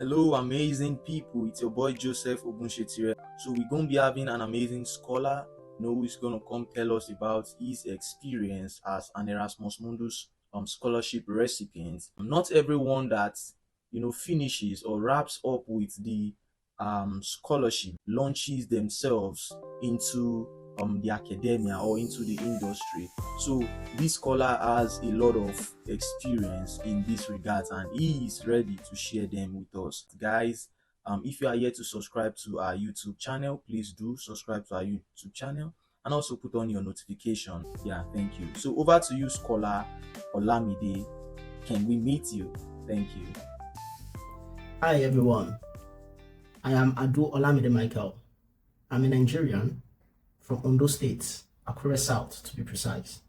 Hello, amazing people. It's your boy Joseph Ogunshetire. So we're gonna be having an amazing scholar, who's gonna come tell us about his experience as an Erasmus Mundus scholarship recipient. Not everyone that finishes or wraps up with the scholarship launches themselves into the academia or into the industry. So this scholar has a lot of experience in this regard and he is ready to share them with us. Guys, if you are yet to subscribe to our YouTube channel, please do subscribe to our YouTube channel and also put on your notification. Yeah, thank you. So over to you, scholar Olamide. Can we meet you? Thank you. Hi everyone, I am Adu Olamide Michael. I'm a Nigerian from Ondo State, Akure South to be precise.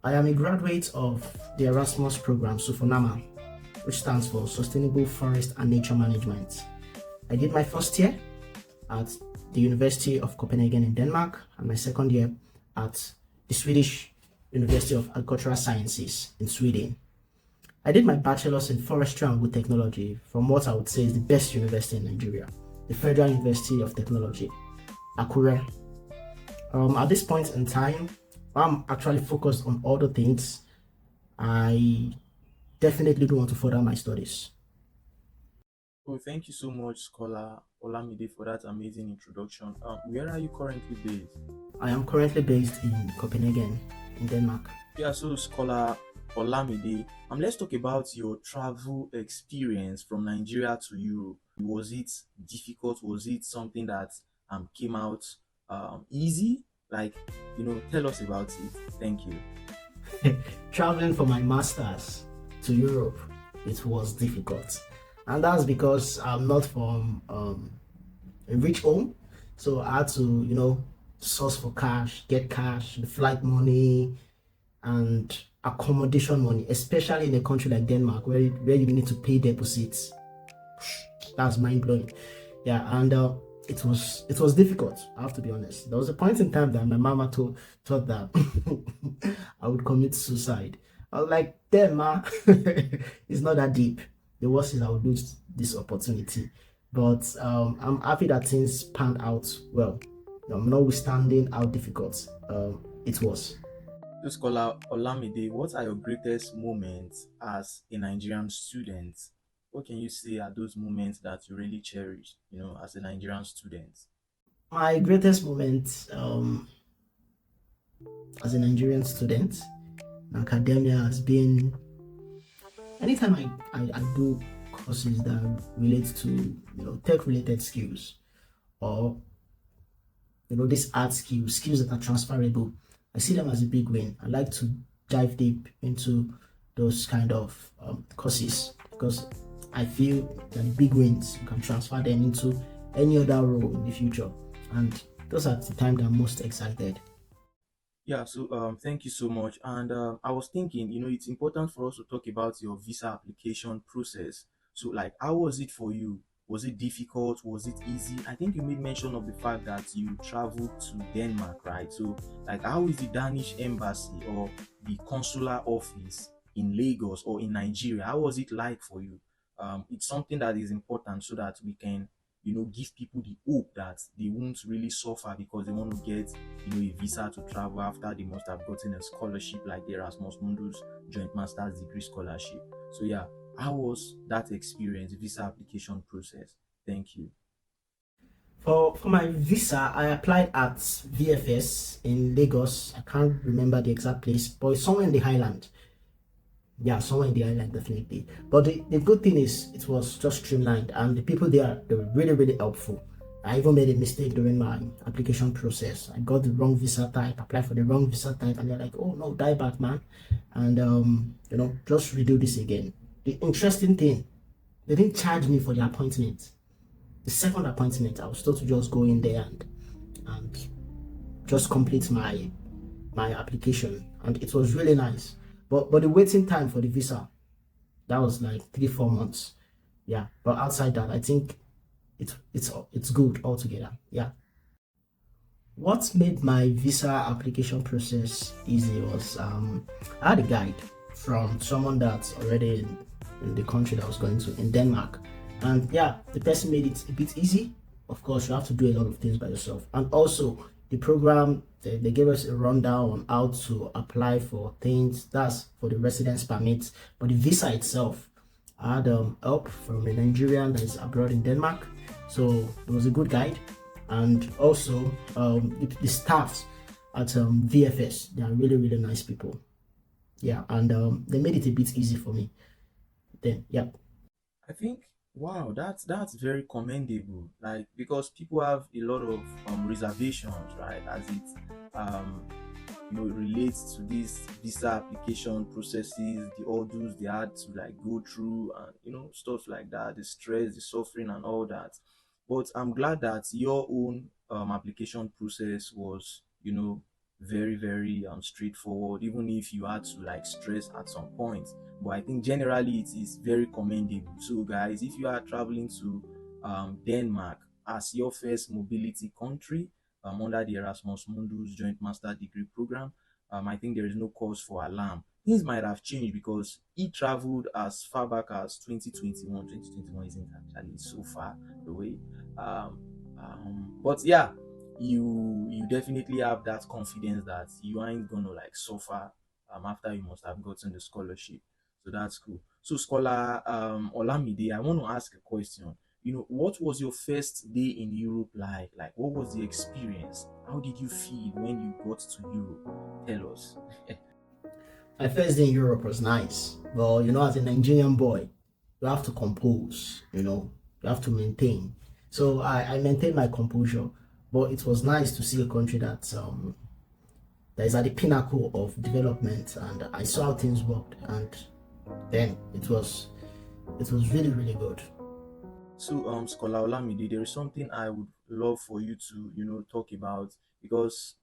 I am a graduate of the Erasmus program, SUFONAMA, which stands for Sustainable Forest and Nature Management. I did my first year at the University of Copenhagen in Denmark and my second year at the Swedish University of Agricultural Sciences in Sweden. I did my bachelor's in forestry and wood technology from what I would say is the best university in Nigeria, the Federal University of Technology, Akure. At this point in time, I'm actually focused on other things. I definitely do want to further my studies. Well, thank you so much, scholar Olamide, for that amazing introduction. Where are you currently based? I am currently based in Copenhagen, in Denmark. Yeah, so scholar Olamide, let's talk about your travel experience from Nigeria to Europe. Was it difficult? Was it something that came out easy? Tell us about it. Thank you. Traveling for my master's to Europe, it was difficult. And that's because I'm not from a rich home. So I had to, source for cash, get cash, the flight money, and accommodation money, especially in a country like Denmark where you need to pay deposits. That's mind blowing. Yeah, and it was difficult. I have to be honest. There was a point in time that my mama thought that I would commit suicide. I was like, damn, ma, it's not that deep. The worst is I would lose this opportunity. But I'm happy that things panned out well. Notwithstanding how difficult it was. So, scholar Olamide, what are your greatest moments as a Nigerian student? What can you say are those moments that you really cherish, as a Nigerian student? My greatest moment as a Nigerian student in academia has been anytime I do courses that relate to tech related skills or these art skills that are transferable. I see them as a big win. I like to dive deep into those kind of courses because I feel that big wins, you can transfer them into any other role in the future. And those are the time that I'm most excited. Yeah, so thank you so much. And I was thinking, it's important for us to talk about your visa application process. So, how was it for you? Was it difficult? Was it easy? I think you made mention of the fact that you traveled to Denmark, right? So, how is the Danish embassy or the consular office in Lagos or in Nigeria? How was it like for you? It's something that is important so that we can, give people the hope that they won't really suffer because they want to get, a visa to travel after they must have gotten a scholarship like the Erasmus Mundus Joint Master's Degree Scholarship. So, yeah. How was that experience, visa application process? Thank you. For my visa, I applied at VFS in Lagos. I can't remember the exact place, but it's somewhere in the Highland. Yeah, somewhere in the island, definitely. But the good thing is it was just streamlined and the people there, they were really, really helpful. I even made a mistake during my application process. I got the wrong visa type, applied for the wrong visa type, and they're like, oh no, die back, man. And just redo this again. The interesting thing, they didn't charge me for the appointment. The second appointment, I was told to just go in there and just complete my application, and it was really nice. But the waiting time for the visa, that was like 3-4 months. Yeah, but outside that, I think it's good altogether. Yeah. What made my visa application process easy was I had a guide from someone that's already in the country that I was going to, in Denmark. And yeah, the person made it a bit easy. Of course, you have to do a lot of things by yourself. And also, the program, they gave us a rundown on how to apply for things. That's for the residence permit. But the visa itself, I had help from a Nigerian that is abroad in Denmark. So it was a good guide. And also, the staffs at VFS, they are really, really nice people. Yeah, and they made it a bit easy for me. Then, yeah. I think wow, that's very commendable. Like because people have a lot of reservations, right? As it um it relates to these visa application processes, the orders they had to like go through, and stuff like that, the stress, the suffering, and all that. But I'm glad that your own application process was very very straightforward, even if you had to like stress at some point. But I think generally it is very commendable. So guys, if you are traveling to Denmark as your first mobility country under the Erasmus Mundus joint master degree program, I think there is no cause for alarm. Things might have changed because he traveled as far back as 2021. 2021 isn't actually so far away. Um, but yeah, you definitely have that confidence that you ain't gonna like suffer after you must have gotten the scholarship. So that's cool. So Scholar Olamide, I want to ask a question. What was your first day in Europe like? Like, what was the experience? How did you feel when you got to Europe? Tell us. My first day in Europe was nice. Well, as a Nigerian boy, you have to compose, you have to maintain. So I maintained my composure, but it was nice to see a country that is at the pinnacle of development, and I saw how things worked, and then it was really, really good. So, Scholar Olamide, there is something I would love for you to, talk about because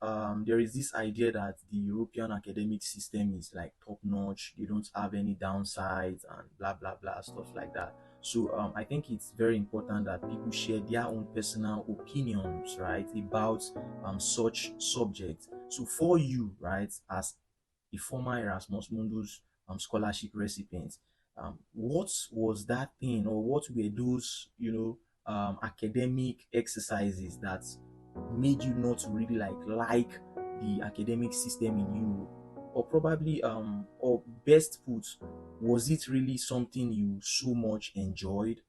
there is this idea that the European academic system is like top notch. They don't have any downsides and blah blah blah stuff like that. So, I think it's very important that people share their own personal opinions, right, about such subjects. So, for you, right, as a former Erasmus Mundus scholarship recipient, what was that thing, or what were those academic exercises that made you not really like the academic system in Europe? Or probably or best put, was it really something you so much enjoyed?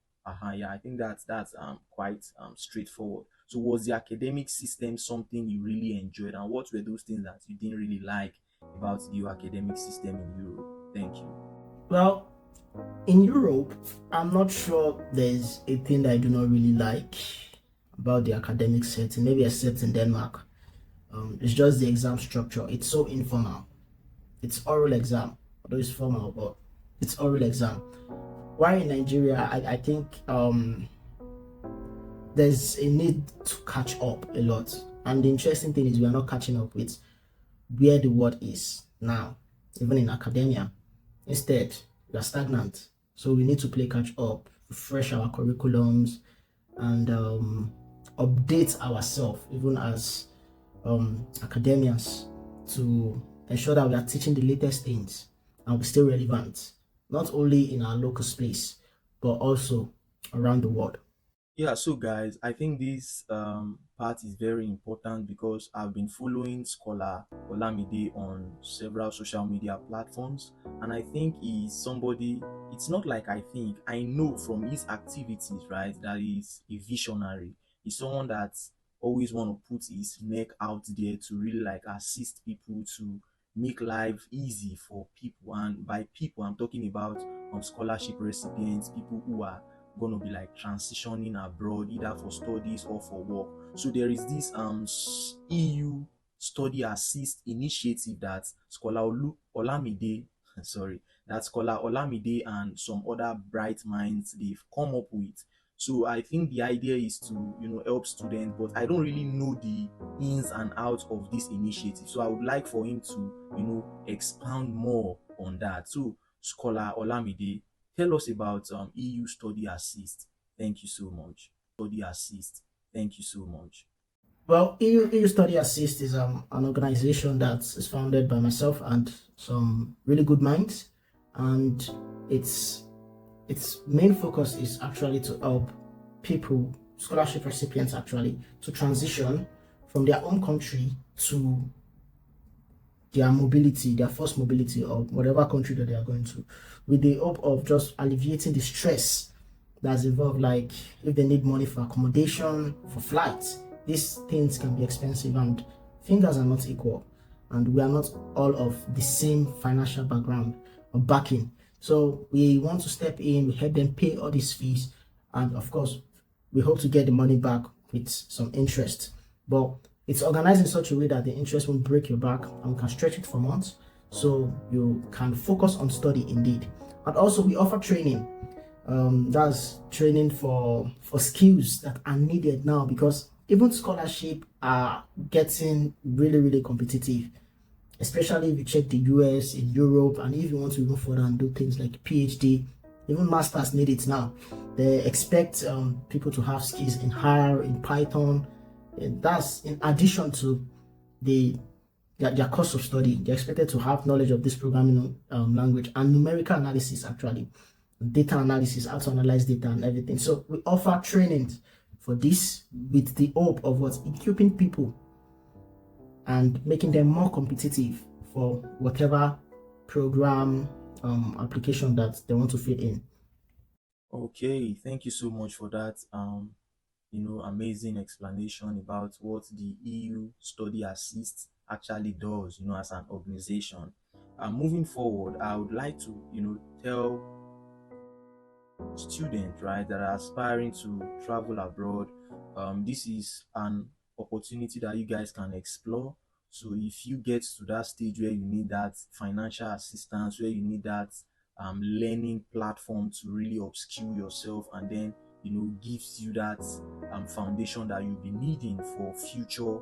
Yeah, I think that's quite straightforward. So was the academic system something you really enjoyed, and what were those things that you didn't really like about the academic system in Europe? Thank you. Well, in Europe, I'm not sure there's a thing that I do not really like about the academic setting, maybe except in Denmark. It's just the exam structure. It's so informal. It's oral exam, although it's formal, but it's oral exam. While in Nigeria, I think there's a need to catch up a lot. And the interesting thing is we are not catching up with where the world is now, even in academia. Instead, we are stagnant. So we need to play catch up, refresh our curriculums, and update ourselves, even as academians, to ensure that we are teaching the latest things and we stay relevant, not only in our local space, but also around the world. Yeah, so guys, I think this part is very important because I've been following Scholar Olamide on several social media platforms, and I think he's somebody. It's not like I know from his activities, right, that he's a visionary. He's someone that always want to put his neck out there to really like assist people to make life easy for people. And by people, I'm talking about scholarship recipients, people who are going to be like transitioning abroad either for studies or for work. So there is this EU study assist initiative that Olamide sorry, that Scholar Olamide and some other bright minds they've come up with. So I think the idea is to help students, but I don't really know the ins and outs of this initiative. So I would like for him to expound more on that. So Scholar Olamide, tell us about EU Study Assist. Thank you so much. Study Assist. Thank you so much. Well, EU Study Assist is an organization that is founded by myself and some really good minds, and it's its main focus is actually to help people, scholarship recipients actually, to transition from their own country to their mobility, their first mobility, or whatever country that they are going to, with the hope of just alleviating the stress that's involved. Like if they need money for accommodation, for flights, these things can be expensive, and fingers are not equal, and we are not all of the same financial background or backing. So we want to step in, we help them pay all these fees, and of course we hope to get the money back with some interest. But it's organized in such a way that the interest won't break your back, and we can stretch it for months so you can focus on study indeed. And also we offer training. That's training for skills that are needed now, because even scholarship are getting really competitive, especially if you check the US, in Europe, and if you want to go further and do things like PhD, even masters need it now. They expect people to have skills in R, in Python, and that's in addition to their course of study. They're expected to have knowledge of this programming language and numerical analysis, actually, data analysis, how to analyze data and everything. So we offer trainings for this with the hope of what, equipping people and making them more competitive for whatever program application that they want to fit in. Okay, thank you so much for that amazing explanation about what the EU Study Assist actually does, as an organization. Moving forward, I would like to, tell students, right, that are aspiring to travel abroad, this is an opportunity that you guys can explore. So if you get to that stage where you need that financial assistance, where you need that learning platform to really upskill yourself, and then gives you that foundation that you'll be needing for future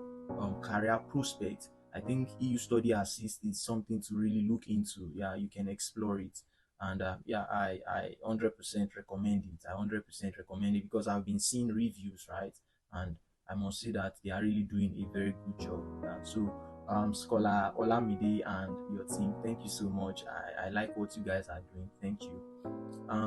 career prospects, I think EU Study Assist is something to really look into. Yeah, you can explore it. And yeah, I 100% recommend it. I 100% recommend it because I've been seeing reviews, right? And I must say that they are really doing a very good job. So Scholar Olamide and your team, thank you so much. I like what you guys are doing. Thank you.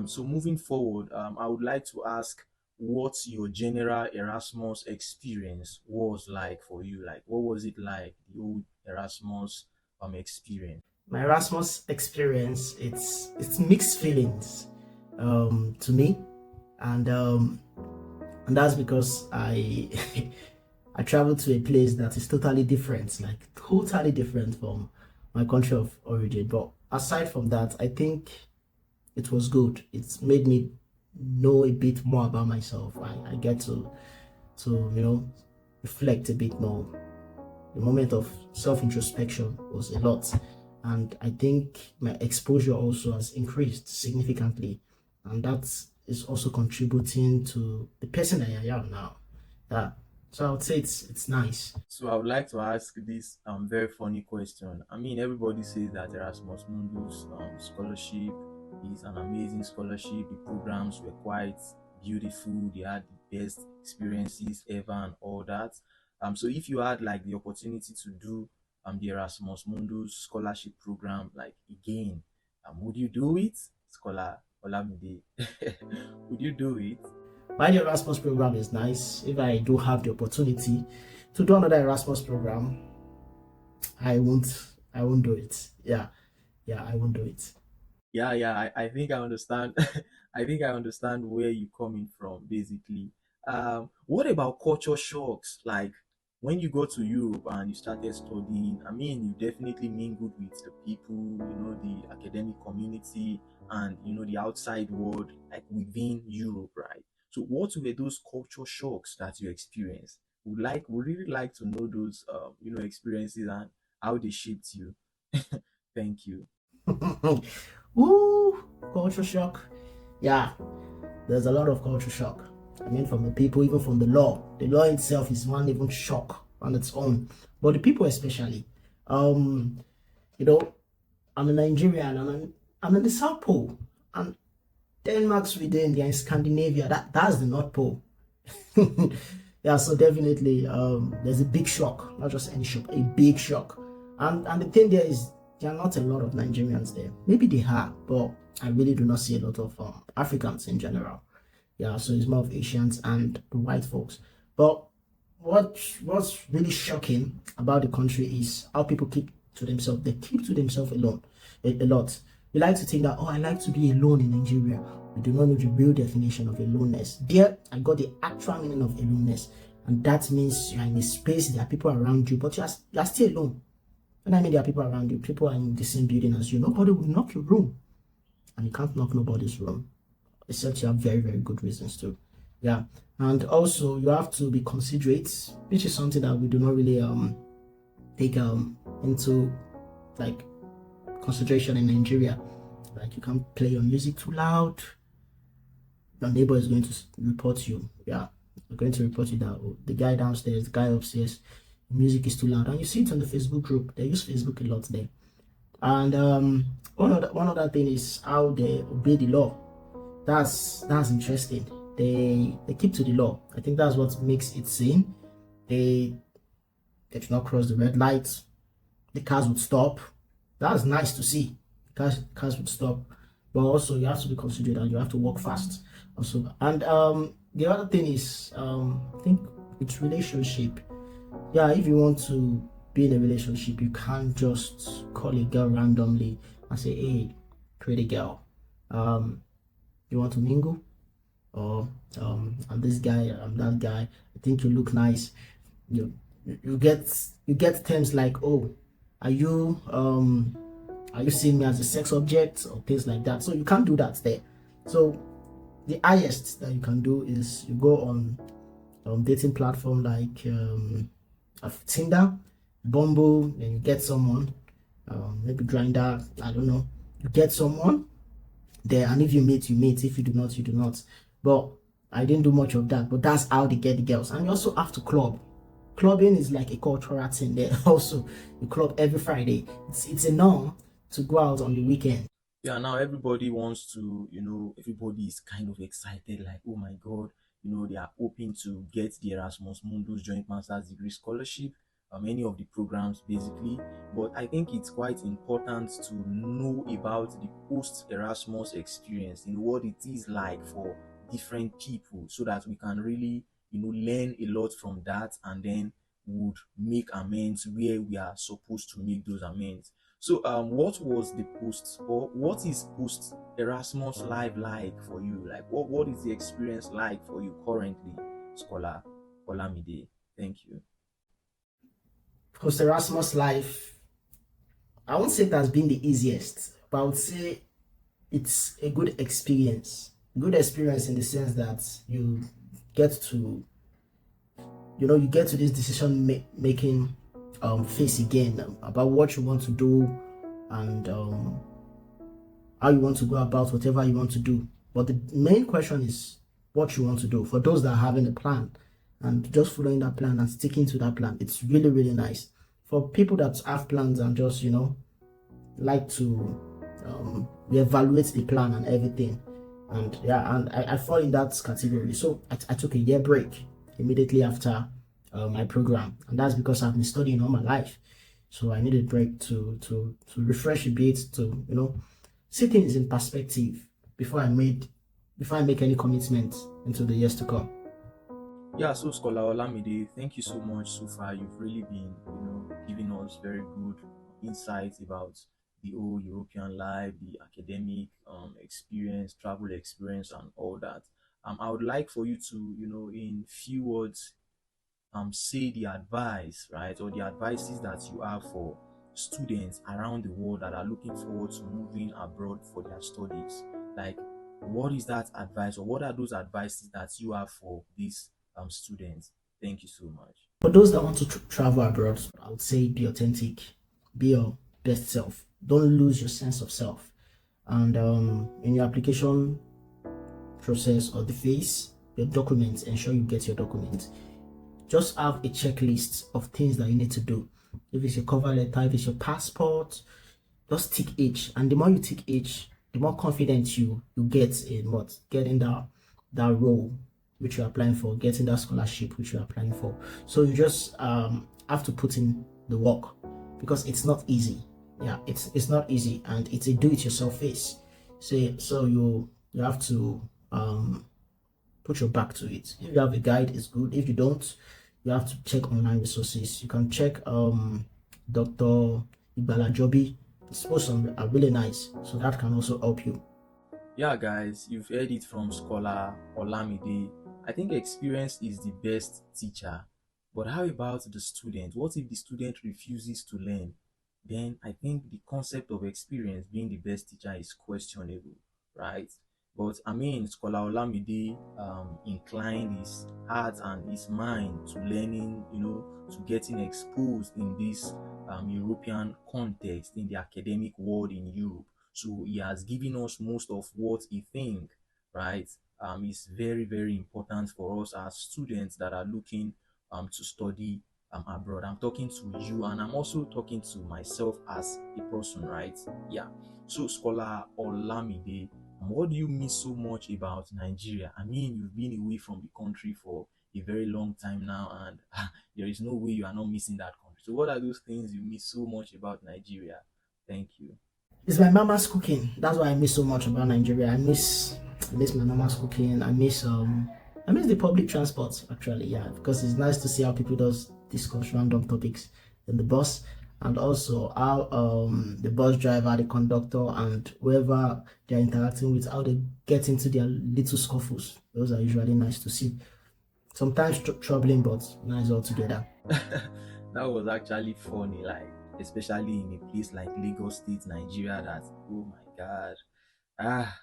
So moving forward, I would like to ask what your general Erasmus experience was like for you. Like, what was it like, the old Erasmus experience? My Erasmus experience, it's mixed feelings to me, and that's because I I traveled to a place that is totally different, like totally different from my country of origin. But aside from that, I think it was good. It's made me know a bit more about myself. I get to reflect a bit more. The moment of self-introspection was a lot, and I think my exposure also has increased significantly, and that is also contributing to the person I am now. Yeah, so I would say it's nice. So I would like to ask this very funny question. I mean, everybody says that Erasmus Mundus Scholarship is an amazing scholarship. The programs were quite beautiful. They had the best experiences ever and all that. So if you had like the opportunity to do the Erasmus Mundus Scholarship program like again, would you do it, Scholar Olamide? Would you do it? My Erasmus program is nice. If I do have the opportunity to do another Erasmus program, I won't do it. Yeah, I won't do it. Yeah, I think I understand. I think I understand where you're coming from, basically. What about culture shocks? Like when you go to Europe and you started studying, I mean, you definitely mingled with the people, the academic community, and the outside world, like within Europe, right? So, what were those culture shocks that you experienced? Would really like to know those, experiences and how they shaped you. Thank you. Woo, culture shock. Yeah, there's a lot of culture shock. I mean, from the people, even from the law. The law itself is one even shock on its own, but the people especially. Um, you know, I'm a Nigerian. I'm in the South Pole, and Denmark, Sweden, they're in Scandinavia. That's the North Pole. Yeah, so definitely, there's a big shock, not just any shock, a big shock. And the thing there is, there are not a lot of Nigerians there. Maybe they are, but I really do not see a lot of Africans in general. Yeah, so it's more of Asians and the white folks. But what's really shocking about the country is how people keep to themselves. They keep to themselves alone a lot. We like to think that, oh, I like to be alone in Nigeria. We do not know the real definition of aloneness. There, I got the actual meaning of aloneness, and that means you are in a space, there are people around you, but you are still alone. When I mean there are people around you, people are in the same building as you. Nobody will knock your room, and you can't knock nobody's room, except you have very, very good reasons to. Yeah, and also you have to be considerate, which is something that we do not really take into like consideration in Nigeria. Like, you can't play your music too loud. Your neighbor is going to report you. Yeah, they're going to report you that, oh, the guy downstairs, the guy upstairs, the music is too loud. And you see it on the Facebook group. They use Facebook a lot there. And one other thing is how they obey the law. That's interesting. They keep to the law. I think that's what makes it sane. They do not cross the red lights. The cars would stop. That's nice to see. Cars would stop. But also you have to be considerate and you have to walk fast. Also, and the other thing is I think with relationship. Yeah, if you want to be in a relationship, you can't just call a girl randomly and say, hey, pretty girl, you want to mingle? Or I'm this guy, I'm that guy, I think you look nice. You get terms like, oh, are you seeing me as a sex object, or things like that. So you can't do that there. So the highest that you can do is you go on dating platform like Tinder, Bumble, and you get someone, maybe Grinder, I don't know. You get someone there, and if you meet, you meet. If you do not, you do not. But I didn't do much of that. But that's how they get the girls. And you also have to club. Clubbing is like a cultural thing there. Also, you club every Friday. It's a norm to go out on the weekend. Yeah, now everybody wants to, everybody is kind of excited, like, oh my God, they are hoping to get the Erasmus Mundus Joint Master's Degree Scholarship, any of the programs basically. But I think it's quite important to know about the post-Erasmus experience, what it is like for different people, so that we can really, learn a lot from that, and then would make amends where we are supposed to make those amends. So, what was the what is post Erasmus life like for you? Like, what is the experience like for you currently, Scholar Olamide? Thank you. Post Erasmus life, I won't say it has been the easiest, but I would say it's a good experience. Good experience in the sense that you get to, you get to this decision making phase again, about what you want to do, and how you want to go about whatever you want to do. But the main question is what you want to do. For those that are having a plan and just following that plan and sticking to that plan, it's really, really nice. For people that have plans and just, like to reevaluate the plan and everything, and yeah, and I fall in that category. So I took a year break immediately after my program, and that's because I've been studying all my life. So I needed a break to refresh a bit, to see things in perspective before I make any commitment into the years to come. Yeah, so Scholar Olamide, thank you so much so far. You've really been, giving us very good insights about the whole European life, the academic experience, travel experience, and all that. I would like for you to, in few words, say the advice, right, or the advices that you have for students around the world that are looking forward to moving abroad for their studies. Like, what is that advice, or what are those advices that you have for these students? Thank you so much. For those that want to travel abroad, I would say be authentic, be your best self. Don't lose your sense of self. And in your application process or the phase, your documents, ensure you get your documents. Just have a checklist of things that you need to do. If it's your cover letter, if it's your passport, just tick each. And the more you tick each, the more confident you get in getting that role which you're applying for, getting that scholarship which you're applying for. So you just have to put in the work, because it's not easy. Yeah, it's not easy, and it's a do-it-yourself phase. So you have to put your back to it. If you have a guide, it's good. If you don't, you have to check online resources. You can check Dr. Ibala Jobi. His posts are really nice, so that can also help you. Yeah, guys, you've heard it from scholar Olamide. I think experience is the best teacher. But how about the student? What if the student refuses to learn? Then I think the concept of experience being the best teacher is questionable, right? But I mean, scholar Olamide inclined his heart and his mind to learning, to getting exposed in this European context, in the academic world in Europe. So he has given us most of what he thinks, right? It's very, very important for us as students that are looking to study abroad. I'm talking to you, and I'm also talking to myself as a person, right? Yeah. So, Scholar Olamide, what do you miss so much about Nigeria? I mean, you've been away from the country for a very long time now, and there is no way you are not missing that country. So, what are those things you miss so much about Nigeria? Thank you. It's my mama's cooking. That's why I miss so much about Nigeria. I miss my mama's cooking. I miss the public transport actually, yeah, because it's nice to see how people does discuss random topics in the bus, and also how the bus driver, the conductor, and whoever they're interacting with, how they get into their little scuffles. Those are usually nice to see. Sometimes troubling, but nice altogether. That was actually funny, like especially in a place like Lagos State, Nigeria. That, oh my God, ah,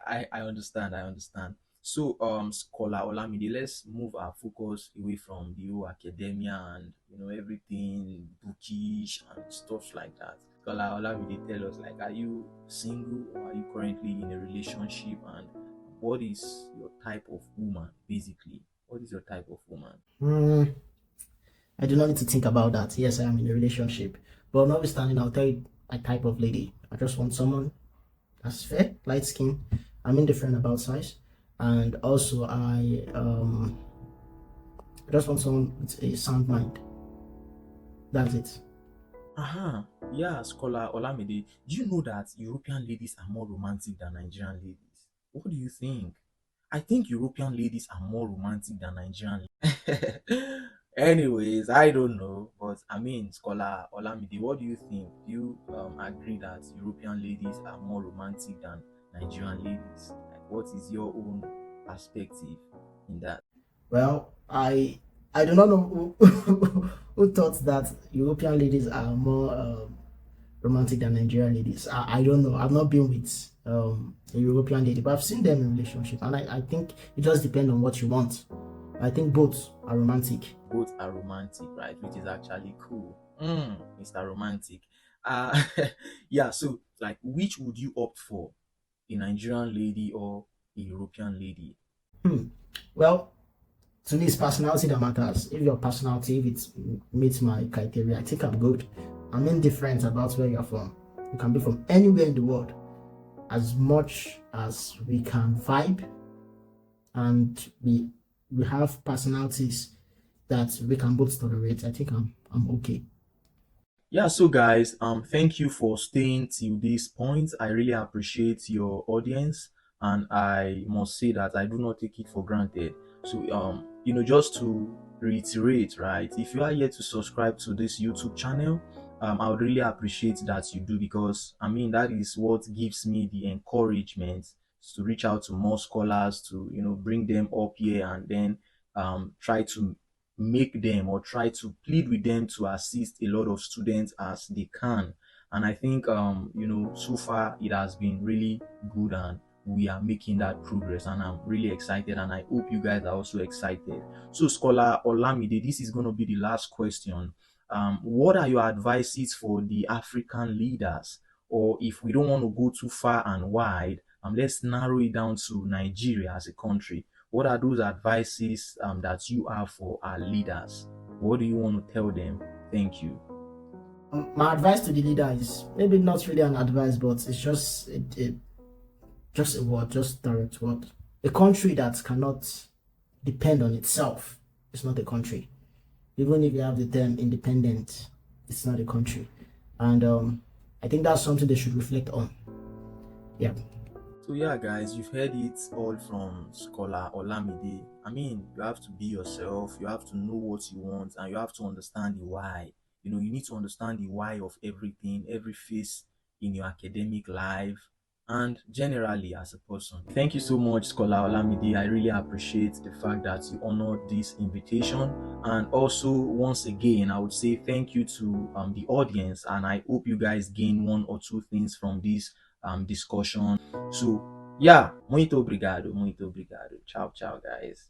I understand, I understand. So, Scholar Olamide, let's move our focus away from the whole academia and everything bookish and stuff like that. Scholar Olamide, tell us, like, are you single or are you currently in a relationship, and what is your type of woman, basically? What is your type of woman? Hmm, I do not need to think about that. Yes, I am in a relationship, but notwithstanding, I'll tell you a type of lady. I just want someone that's fair, light skin. I'm indifferent about size, and also I just want someone with a sound mind. That's it. Uh-huh. Yeah, Scholar Olamide, do you know that European ladies are more romantic than Nigerian ladies? What do you think? I think European ladies are more romantic than Nigerian ladies. Anyways, I don't know, but I mean, Scholar Olamide, what do you think? Do you agree that European ladies are more romantic than Nigerian ladies? Like, what is your own perspective in that? Well, I do not know who thought that European ladies are more romantic than Nigerian ladies. I don't know. I've not been with a European lady, but I've seen them in relationship, and I think it just depends on what you want. I think both are romantic. Both are romantic, right? Which is actually cool. Mr. Romantic. Yeah, so like which would you opt for? A Nigerian lady or a European lady? Hmm. Well, to me, it's personality that matters. If your personality, if it meets my criteria, I think I'm good. I'm indifferent about where you're from. You can be from anywhere in the world, as much as we can vibe and we have personalities that we can both tolerate. I think I'm okay. Yeah, so guys, thank you for staying till this point. I really appreciate your audience, and I must say that I do not take it for granted. So, just to reiterate, right? If you are yet to subscribe to this YouTube channel, I would really appreciate that you do, because I mean that is what gives me the encouragement to reach out to more scholars, to bring them up here, and then try to make them or try to plead with them to assist a lot of students as they can. And I think so far it has been really good, and we are making that progress, and I'm really excited, and I hope you guys are also excited. So, Scholar Olamide, this is going to be the last question. What are your advices for the African leaders? Or if we don't want to go too far and wide, let's narrow it down to Nigeria as a country. What are those advices that you have for our leaders? What do you want to tell them? Thank you. My advice to the leader is maybe not really an advice, but it's just a word, just direct word. A country that cannot depend on itself is not a country. Even if you have the term independent, it's not a country. And I think that's something they should reflect on. Yeah. So yeah, guys, you've heard it all from Scholar Olamide. I mean, you have to be yourself, you have to know what you want, and you have to understand the why. You need to understand the why of everything, every phase in your academic life, and generally as a person. Thank you so much, Scholar Olamide. I really appreciate the fact that you honored this invitation. And also, once again, I would say thank you to the audience, and I hope you guys gain one or two things from this discussion. So, yeah, muito obrigado, muito obrigado. Ciao, ciao, guys.